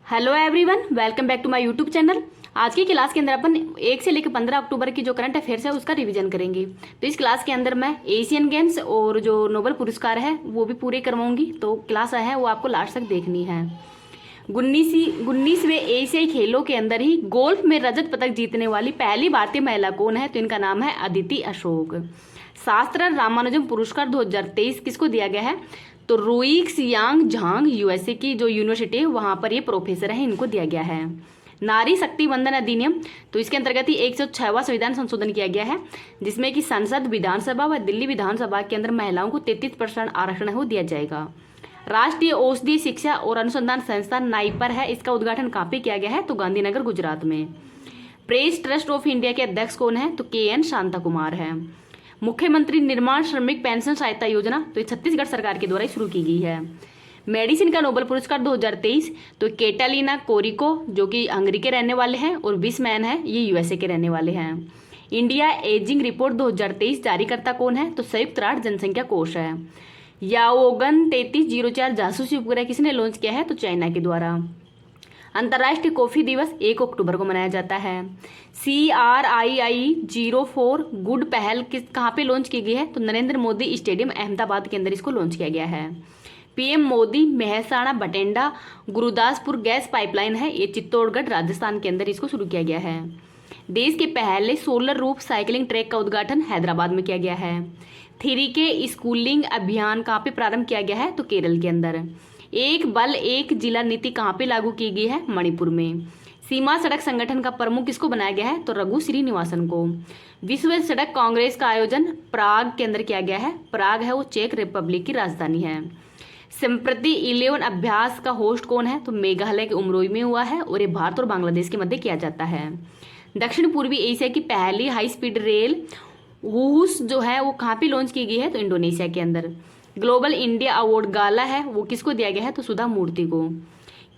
Hello everyone, welcome back to my YouTube channel. आज की class के अंदर अपन 1 से लेकर 15 अक्टूबर की जो करंट अफेयर्स है उसका रिवीजन करेंगे। तो इस क्लास के अंदर मैं एशियन गेम्स और जो नोबेल पुरस्कार है वो भी पूरे करवाऊंगी। तो क्लास है वो आपको लास्ट तक देखनी है। 19वें एशियाई खेलों के अंदर ही गोल्फ में रजत पदक जीतने वाली पहली भारतीय महिला कौन है? तो इनका नाम है अदिति अशोक। शास्त्र रामानुजम पुरस्कार 2023 किसको दिया गया है? तो रुइक्स यांग झांग यूएसए की जो यूनिवर्सिटी है वहां पर ये प्रोफेसर है, इनको दिया गया है। नारी शक्ति वंदन अधिनियम, तो इसके अंतर्गत ही 106वां संविधान संशोधन किया गया है, जिसमें कि संसद, विधानसभा व दिल्ली विधानसभा के अंदर महिलाओं को 33% आरक्षण है वो दिया जाएगा। राष्ट्रीय औषधीय शिक्षा और अनुसंधान संस्थान नाइपर है, इसका उद्घाटन कहाँ पे किया गया है? तो गांधीनगर गुजरात में। प्रेस ट्रस्ट ऑफ इंडिया के अध्यक्ष कौन है? तो KN शांता कुमार है। मुख्यमंत्री निर्माण श्रमिक पेंशन सहायता योजना, तो ये छत्तीसगढ़ सरकार के द्वारा शुरू की गई है। मेडिसिन का नोबेल पुरस्कार 2023, तो कैटालिना कोरिको जो कि हंगरी के रहने वाले हैं, और विसमैन है ये USA के रहने वाले हैं। इंडिया एजिंग रिपोर्ट 2023 जारीकर्ता कौन है? तो संयुक्त राष्ट्र जनसंख्या कोष है। याओगन 3304 जासूसी उपग्रह किसने लॉन्च किया है? तो चाइना के द्वारा। अंतर्राष्ट्रीय कॉफी दिवस 1 अक्टूबर को मनाया जाता है। CRII04 गुड पहल कहाँ पे लॉन्च की गई है? तो नरेंद्र मोदी स्टेडियम अहमदाबाद के अंदर इसको लॉन्च किया गया है। PM Modi Mehsana Bathinda Gurdaspur gas pipeline है, ये चित्तौड़गढ़ राजस्थान के अंदर इसको शुरू किया गया है। देश के पहले सोलर रूफ साइकिलिंग ट्रैक का उद्घाटन हैदराबाद में किया गया है। थ्री के स्कूलिंग अभियान कहाँ पे प्रारंभ किया गया है? तो केरल के अंदर। एक बल एक जिला नीति कहाँ पे लागू की गई है? मणिपुर में। सीमा सड़क संगठन का प्रमुख किसको बनाया गया है? तो रघु श्रीनिवासन को। विश्व सड़क कांग्रेस का आयोजन प्राग के अंदर किया गया है। प्राग है वो चेक रिपब्लिक की राजधानी है। संप्रति 11 अभ्यास का होस्ट कौन है? तो मेघालय के उमरोई में हुआ है, और ये भारत और बांग्लादेश के मध्य किया जाता है। दक्षिण पूर्वी एशिया की पहली हाई स्पीड रेल वूहुस जो है वो कहाँ पे लॉन्च की गई है? तो इंडोनेशिया के अंदर। ग्लोबल इंडिया अवार्ड गाला है वो किसको दिया गया है? तो सुधा मूर्ति को।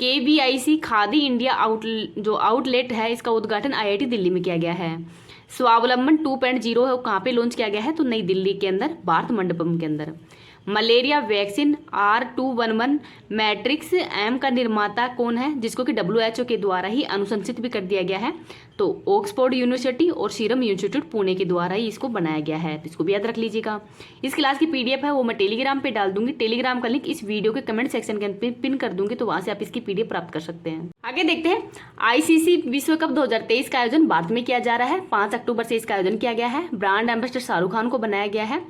KVIC खादी इंडिया आउटलेट है, इसका उद्घाटन IIT दिल्ली में किया गया है। स्वावलंबन 2.0 है वो कहाँ पे लॉन्च किया गया है? तो नई दिल्ली के अंदर भारत मंडपम के अंदर। Malaria vaccine R211 matrix M का निर्माता कौन है, जिसको कि WHO के द्वारा ही अनुशंसित भी कर दिया गया है? तो ऑक्सफोर्ड यूनिवर्सिटी और सीरम इंस्टीट्यूट पुणे के द्वारा ही इसको बनाया गया है, तो इसको भी याद रख लीजिएगा। इस क्लास की PDF है वो मैं टेलीग्राम पे डाल दूंगी। टेलीग्राम का लिंक इस वीडियो के कमेंट सेक्शन के अंदर पिन कर दूंगी, तो वहां से आप इसकी PDF प्राप्त कर सकते हैं। आगे देखते हैं। ICC विश्व कप 2023 का आयोजन भारत में किया जा रहा है। 5 अक्टूबर से इसका आयोजन किया गया है। ब्रांड एम्बेसडर शाहरुख खान को बनाया गया है,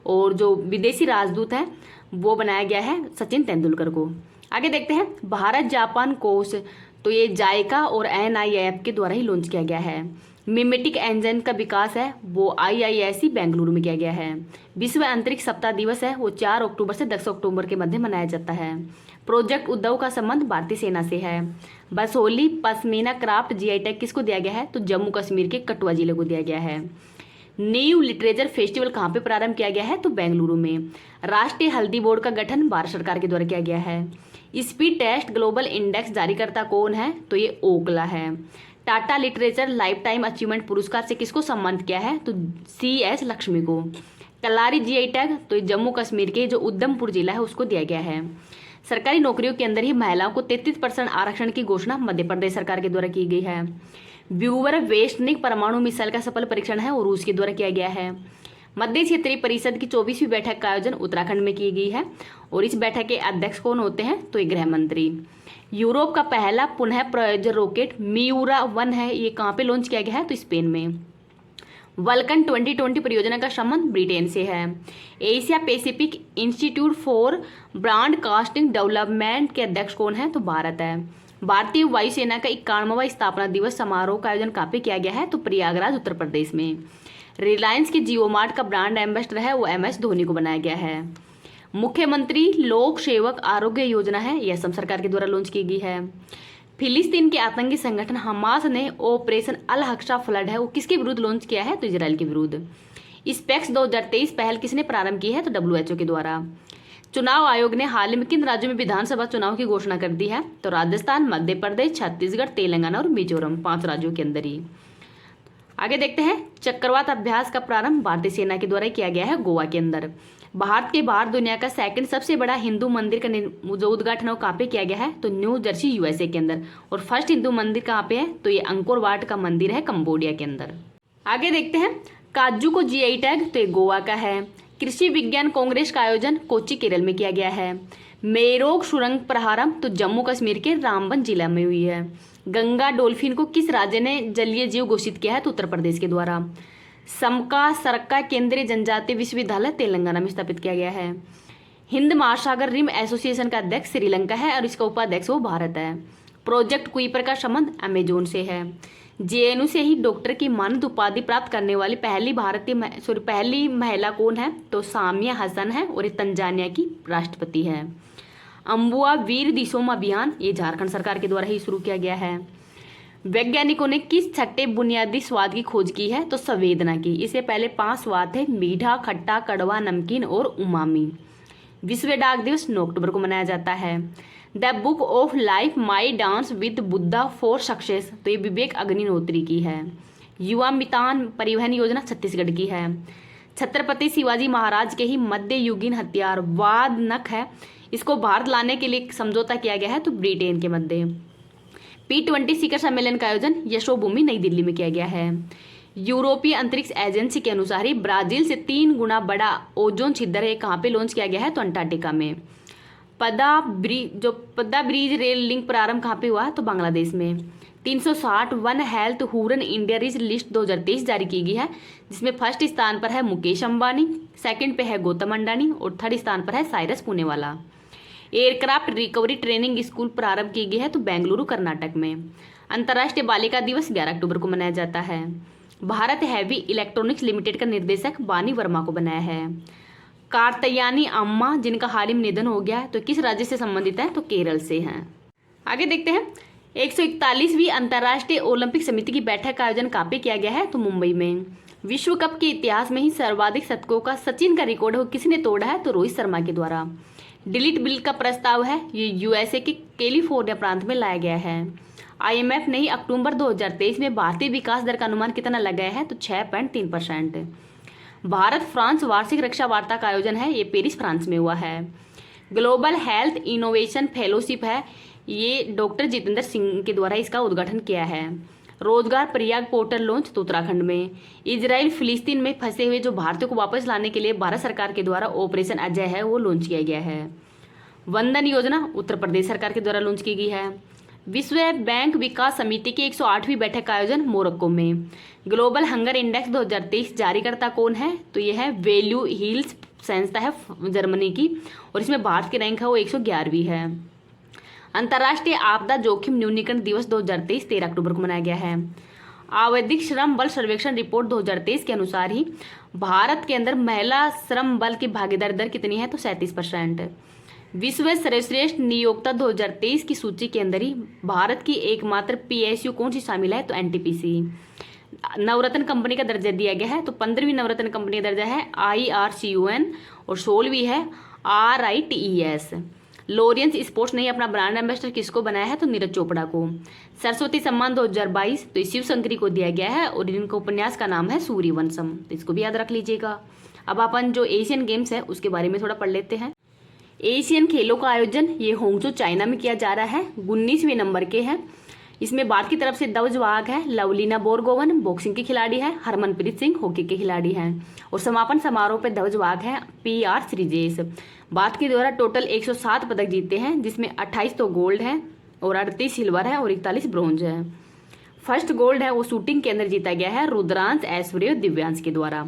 और जो विदेशी राजदूत है वो बनाया गया है सचिन तेंदुलकर को। आगे देखते हैं। भारत जापान कोष, तो ये जायका और NIAF के द्वारा ही लॉन्च किया गया है। मिमेटिक इंजन का विकास है वो IISc बेंगलुरु में किया गया है। विश्व अंतरिक्ष सप्ताह दिवस है वो 4 अक्टूबर से 10 अक्टूबर के मध्य मनाया जाता है। प्रोजेक्ट उद्धव का संबंध भारतीय सेना से है। Basoli pashmina craft GI tag किसको दिया गया है? तो जम्मू कश्मीर के कठुआ जिले को दिया गया है। न्यू लिटरेचर फेस्टिवल कहाँ पे प्रारंभ किया गया है? तो बेंगलुरु में। राष्ट्रीय हल्दी बोर्ड का गठन भारत सरकार के द्वारा किया गया है। स्पीड टेस्ट ग्लोबल इंडेक्स जारीकर्ता कौन है? तो ये ओकला है। Tata literature life time achievement पुरस्कार से किसको सम्मानित किया है? तो CS लक्ष्मी को। कलारी GI टैग, तो ये जम्मू कश्मीर के जो उधमपुर जिला है उसको दिया गया है। सरकारी नौकरियों के अंदर ही महिलाओं को 33% आरक्षण की घोषणा मध्य प्रदेश सरकार के द्वारा की गई है। व्यूवर वेस्टनिक परमाणु मिसाइल का सफल परीक्षण है और रूस के द्वारा किया गया है। मध्य क्षेत्रीय परिषद की 24वीं बैठक का आयोजन उत्तराखंड में की गई है, और इस बैठक के अध्यक्ष कौन होते हैं? तो ये गृह मंत्री। यूरोप का पहला पुनः प्रायोजन रॉकेट मियूरा 1 है, ये कहाँ पे लॉन्च किया गया है? तो स्पेन में। वल्कन 2020 परियोजना का संबंध ब्रिटेन से है। Asia Pacific institute for broadcasting development के अध्यक्ष कौन है? तो भारत है। भारतीय वायुसेना का 51वां स्थापना दिवस समारोह का आयोजन कहाँ पे किया गया है? तो प्रयागराज उत्तर प्रदेश में। रिलायंस के जियो मार्ट का ब्रांड एम्बेसडर है वो MS धोनी को बनाया गया है। मुख्यमंत्री लोक सेवक आरोग्य योजना है, यह असम सरकार के द्वारा लॉन्च की गई है। फिलिस्तीन के आतंकी संगठन हमास ने ऑपरेशन अल हक्सा फ्लड है वो किसके विरुद्ध लॉन्च किया है? तो इजराइल के विरुद्ध। स्पेक्स 2023 पहल किसने प्रारंभ की है? तो WHO के द्वारा। चुनाव आयोग ने हाल ही में किन राज्यों में विधानसभा चुनाव की घोषणा कर दी है? तो राजस्थान, मध्य प्रदेश, छत्तीसगढ़, तेलंगाना और मिजोरम, 5 राज्यों के अंदर ही। आगे देखते हैं। चक्रवात अभ्यास का प्रारंभ भारतीय सेना के द्वारा किया गया है गोवा के अंदर। भारत के बाहर दुनिया का सेकंड सबसे बड़ा हिंदू मंदिर का जो उद्घाटन है वो कहाँ पे किया गया है? तो न्यू जर्सी यूएसए के अंदर। और फर्स्ट हिंदू मंदिर कहाँ पे है? तो ये अंकोर वाट का मंदिर है कंबोडिया के अंदर। आगे देखते हैं, काजू को जीआई टैग, तो ये गोवा का है। कृषि विज्ञान कांग्रेस का आयोजन कोच्चि केरल में किया गया है। मेरोग सुरंग प्रारंभ तो जम्मू कश्मीर के रामबन जिला में हुई है। गंगा डॉल्फिन को किस राज्य ने जलीय जीव घोषित किया है? तो उत्तर प्रदेश के द्वारा। समका सरक्का केंद्रीय जनजातीय विश्वविद्यालय तेलंगाना में स्थापित किया गया है। हिंद महासागर रिम एसोसिएशन का अध्यक्ष श्रीलंका है और इसका उपाध्यक्ष वो भारत है। प्रोजेक्ट कुइपर का संबंध अमेजोन से है। जेएनयू से ही डॉक्टर की मानद उपाधि प्राप्त करने वाली पहली महिला कौन है? तो सामिया हसन है और ये तंजानिया की राष्ट्रपति है। अम्बुआ वीर दिसोम अभियान ये झारखंड सरकार के द्वारा ही शुरू किया गया है। वैज्ञानिकों ने किस छठे बुनियादी स्वाद की खोज की है? तो संवेदना की। इससे पहले 5 स्वाद थे, मीठा, खट्टा, कड़वा, नमकीन और उमामी। विश्व डाक दिवस 9 अक्टूबर को मनाया जाता है। The book of life my dance with Buddha for success तो ये विवेक अग्निहोत्री की है। युवा मितान परिवहन योजना छत्तीसगढ़ की है। छत्रपति शिवाजी महाराज के ही मध्ययुगीन हथियार वाद नख है, इसको भारत लाने के लिए समझौता किया गया है तो ब्रिटेन के मध्य। P20 शिखर सम्मेलन का आयोजन यशोभूमि नई दिल्ली में किया गया है। यूरोपीय अंतरिक्ष एजेंसी के अनुसार ही ब्राजील से 3 गुना बड़ा ओजोन छिद्र है कहाँ पे लॉन्च किया गया है? तो अंटार्कटिका में। पद्दा ब्रिज रेल लिंक प्रारंभ कहाँ पे हुआ? तो बांग्लादेश में। 360 one health Huron India rich list 2023 जारी की गई है, जिसमें फर्स्ट स्थान पर है मुकेश अंबानी, सेकंड पे है गौतम अंडानी और थर्ड स्थान पर है Cyrus Poonawalla. Aircraft recovery training school प्रारंभ की गई है तो बेंगलुरु कर्नाटक में। अंतर्राष्ट्रीय बालिका दिवस 11 अक्टूबर को मनाया जाता है। भारत हैवी इलेक्ट्रॉनिक्स लिमिटेड का निर्देशक बानी वर्मा को बनाया है। कार्तयानी अम्मा जिनका हाल ही में निधन हो गया है तो किस राज्य से संबंधित है? तो केरल से हैं। आगे देखते हैं, 141वीं अंतर्राष्ट्रीय ओलंपिक समिति की बैठक का आयोजन कहाँ पे किया गया है? तो मुंबई में। विश्व कप के इतिहास में ही सर्वाधिक शतकों का सचिन का रिकॉर्ड है वो किसने तोड़ा है? तो रोहित शर्मा के द्वारा। डिलीट बिल का प्रस्ताव है ये यूएसए के कैलिफोर्निया प्रांत में लाया गया है। आईएमएफ ने ही अक्टूबर 2023 में भारतीय विकास दर का अनुमान कितना लगाया है? तो 6.3%। भारत फ्रांस वार्षिक रक्षा वार्ता का आयोजन है, ये पेरिस फ्रांस में हुआ है। ग्लोबल हेल्थ इनोवेशन फेलोशिप है, ये डॉक्टर जितेंद्र सिंह के द्वारा इसका उद्घाटन किया है। रोजगार प्रयाग पोर्टल लॉन्च तो उत्तराखंड में। इजराइल फिलिस्तीन में फंसे हुए जो भारतीयों को वापस लाने के लिए भारत सरकार के द्वारा ऑपरेशन अजय है वो लॉन्च किया गया है। वंदन योजना उत्तर प्रदेश सरकार के द्वारा लॉन्च की गई है। विश्व बैंक विकास समिति की 108वीं बैठक का आयोजन मोरक्को में। ग्लोबल हंगर इंडेक्स 2023 जारीकर्ता कौन है? तो यह है वैल्यू हिल्स संस्था है जर्मनी की और इसमें भारत की रैंक है वो 111वीं है। अंतर्राष्ट्रीय आपदा जोखिम न्यूनीकरण दिवस 2023 13 अक्टूबर को मनाया गया है। आवधिक श्रम बल सर्वेक्षण रिपोर्ट 2023 के अनुसार ही भारत के अंदर महिला श्रम बल की भागीदारी दर कितनी है? तो 37%। विश्व सर्वश्रेष्ठ नियोक्ता 2023 की सूची के अंदर ही भारत की एकमात्र पीएसयू कौन सी शामिल है? तो एनटीपीसी। नवरत्न कंपनी का दर्जा दिया गया है तो 15वीं नवरत्न कंपनी का दर्जा है IRCUN और 16वीं है RITES। लॉरियंस स्पोर्ट्स ने अपना ब्रांड एम्बेसडर किसको बनाया है? तो नीरज चोपड़ा को। सरस्वती सम्मान 2022 तो शिव शंकरी को दिया गया है और इनका उपन्यास का नाम है सूर्यवंशम, तो इसको भी याद रख लीजिएगा। अब अपन जो एशियन गेम्स है उसके बारे में थोड़ा पढ़ लेते हैं। एशियन खेलों का आयोजन ये होंगजो चाइना में किया जा रहा है, 19वें नंबर के हैं। इसमें भारत की तरफ से ध्वजवाहक है लवलीना बोरगोवन, बॉक्सिंग की खिलाड़ी है, हरमनप्रीत सिंह हॉकी के खिलाड़ी हैं और समापन समारोह पर ध्वजवाहक है PR श्रीजेश। भारत के द्वारा टोटल 107 पदक जीते हैं, जिसमें 28 तो गोल्ड है और 38 सिल्वर है और 41 ब्रॉन्ज है। फर्स्ट गोल्ड है वो शूटिंग के अंदर जीता गया है रुद्रांश, ऐश्वर्य और दिव्यांश के द्वारा।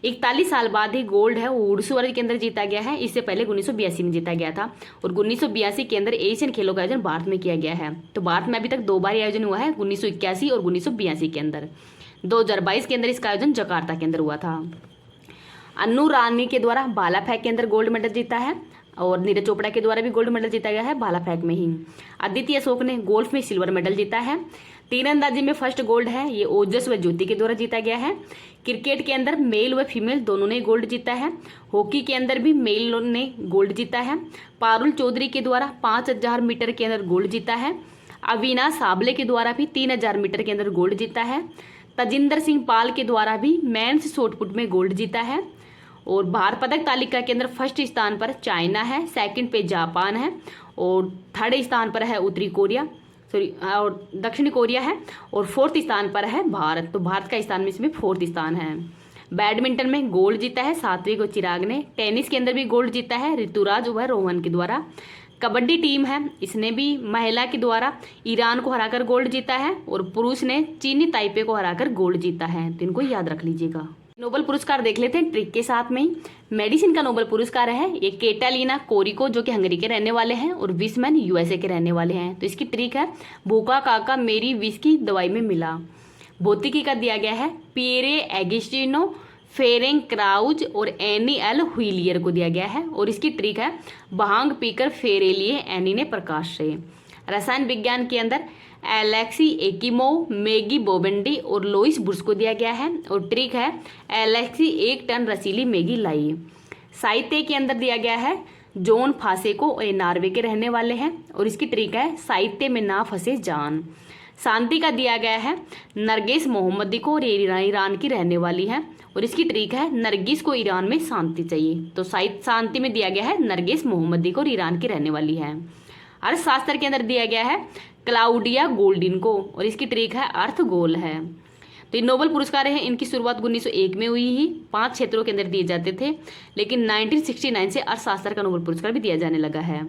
41 साल बाद ही गोल्ड है वो वुशु वर्ग के अंदर जीता गया है, इससे पहले 1982 में जीता गया था और 1982 के अंदर एशियन खेलों का आयोजन भारत में किया गया है। तो भारत में अभी तक 2 बार आयोजन हुआ है, 1981 और 1982 के अंदर। 2022 के अंदर इसका आयोजन जकार्ता के अंदर हुआ था। अन्नू रानी के द्वारा भाला फेंक के अंदर गोल्ड मेडल जीता है और नीरज चोपड़ा के द्वारा भी गोल्ड मेडल जीता गया है भाला फेंक में ही। अदिति अशोक ने गोल्फ में सिल्वर मेडल जीता है। तीरंदाजी में फर्स्ट गोल्ड है ये ओजस व ज्योति के द्वारा जीता गया है। क्रिकेट के अंदर मेल व फीमेल दोनों ने गोल्ड जीता है। हॉकी के अंदर भी मेल ने गोल्ड जीता है। पारुल चौधरी के द्वारा 5000 मीटर के अंदर गोल्ड जीता है। अविनाश साबले के द्वारा भी 3000 मीटर के अंदर गोल्ड जीता है। तजिंदर सिंह पाल के द्वारा भी मेंस शॉटपुट में गोल्ड जीता है और भारत पदक तालिका के अंदर फर्स्ट स्थान पर चाइना है, सेकंड पे जापान है और थर्ड स्थान पर है उत्तरी कोरिया और दक्षिणी कोरिया है और फोर्थ स्थान पर है भारत। तो भारत का स्थान में इसमें फोर्थ स्थान है। बैडमिंटन में गोल्ड जीता है सात्विक और चिराग ने। टेनिस के अंदर भी गोल्ड जीता है ऋतुराज व रोहन के द्वारा। कबड्डी टीम है, इसने भी महिला के द्वारा ईरान को हराकर गोल्ड जीता है और पुरुष ने चीनी ताइपे को हराकर गोल्ड जीता है। तो इनको याद रख लीजिएगा। नोबेल पुरस्कार देख लेते हैं ट्रिक के साथ में ही। मेडिसिन का नोबेल पुरस्कार है ये कैटालिना कोरिको जो कि हंगरी के रहने वाले हैं और विसमैन यूएसए के रहने वाले हैं। तो इसकी ट्रिक है भूखा काका मेरी विष की दवाई में मिला। भौतिकी का दिया गया है पियरे एगिस्टिनो फेरेंग क्राउज और एनी एल हुइलियर को दिया गया है और इसकी ट्रिक है भांग पीकर फेरे लिए एनी ने प्रकाश से। रसायन विज्ञान के अंदर एलेक्सी एकिमोव, मैगी बोबेंडी और लोइस बुर्स को दिया गया है और ट्रिक है एलेक्सी 1 टन रसीली मैगी लाई। साहित्य के अंदर दिया गया है जॉन फासेको और नॉर्वे के रहने वाले हैं और इसकी ट्रिक है साहित्य में ना फंसे जान। शांति का दिया गया है नरगिस मोहम्मदी को और ईरान की रहने वाली है और इसकी ट्रिक है नरगिस को ईरान में शांति चाहिए। तो शांति में दिया गया है नरगिस मोहम्मदी को और ईरान की रहने वाली है। अर्थशास्त्र के अंदर दिया गया है क्लाउडिया गोल्डिन को और इसकी ट्रिक है अर्थ गोल है। तो ये नोबेल पुरस्कार हैं, इनकी शुरुआत 1901 में हुई ही 5 क्षेत्रों के अंदर दिए जाते थे, लेकिन 1969 से अर्थशास्त्र का नोबेल पुरस्कार भी दिया जाने लगा है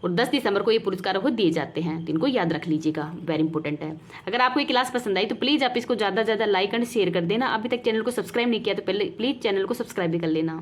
और 10 दिसंबर को ये पुरस्कारों को दिए जाते हैं। तो इनको याद रख लीजिएगा, वेरी इंपॉर्टेंट है। अगर आपको ये क्लास पसंद आई तो प्लीज़ आप इसको ज़्यादा से ज़्यादा लाइक एंड शेयर कर देना। अभी तक चैनल को सब्सक्राइब नहीं किया तो पहले प्लीज़ चैनल को सब्सक्राइब भी कर लेना।